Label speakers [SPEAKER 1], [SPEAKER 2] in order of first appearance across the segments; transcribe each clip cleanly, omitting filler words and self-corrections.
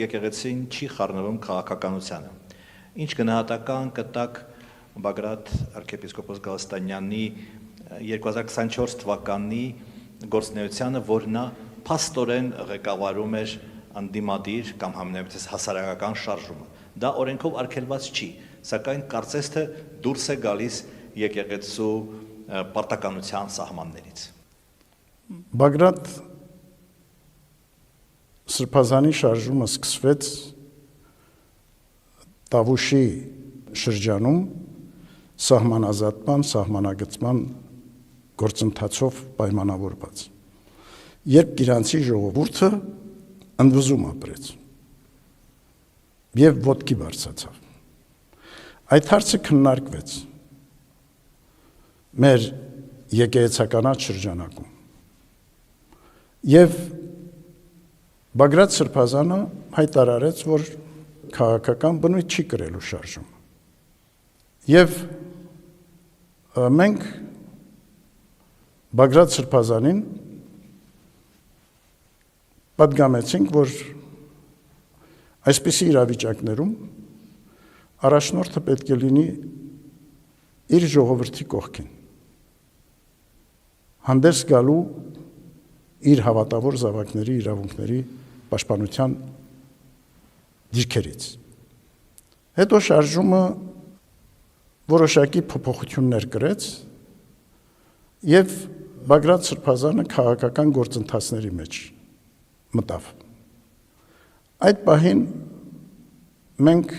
[SPEAKER 1] Եկեղեցին չի խառնվում քաղաքականությանը։ Ինչ գնահատական կտակ Բագրատ arczepiskopos Գալստանյանի 2024 թվականի գործունեությանը, որ նա փաստորեն ղեկավարում էր անդիմադիր կամ համենայնպես հասարակական շարժումը։ Դա օրենքով արգելված չի, սակայն կարծես թե դուրս է գալիս եկեղեցու պարտականության սահմաններից։
[SPEAKER 2] Բագրատ Սրբազանի շարժումը սկսվեց Տավուշի շրջանում սահմանազատման, սահմանագծման գործընթացով պայմանավորված։ Երբ Գիրանցի ժողովուրդը ընդվզում ապրեց եւ ոտքի բարձրացավ։ Այդ հարցը քննարկվեց մեր եկեղեցականաց շրջանակում։ Եվ Բագրատ Սրբազանը հայտարարեց, որ քաղաքական բնույթ չի կրելու շարժումը։ Եվ մենք Բագրատ Սրբազանին պատգամեցինք, որ այսպիսի իրավիճակներում առաջնորդը պետք է լինի իր ժողովրդի կողքին, հանդերձ գալու իր հավատավոր զավակների իրավունքների պաշտպանության դիրքերից։ Հետո շարժումը որոշակի փոփոխություններ կրեց եւ Բագրատ Սրբազանը քաղաքական գործընթացների մեջ մտավ։ Այդ պահին մենք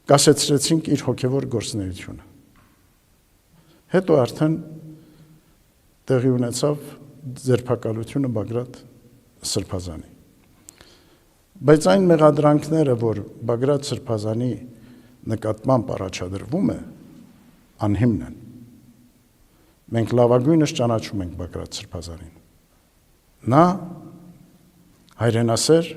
[SPEAKER 2] կասեցրեցինք իր հոգևոր գործունեությունը։ Հետո արդեն տեղի ունեցավ ձերբակալությունը Բագրատ Սրբազանի։ Բայց այն մեղադրանքները, որ Բագրատ Սրբազանի նկատմամբ առաջադրվում է, անհիմն են։ Մենք լավագույնս ճանաչում ենք Բագրատ Սրբազանին։ Նա հայրենասեր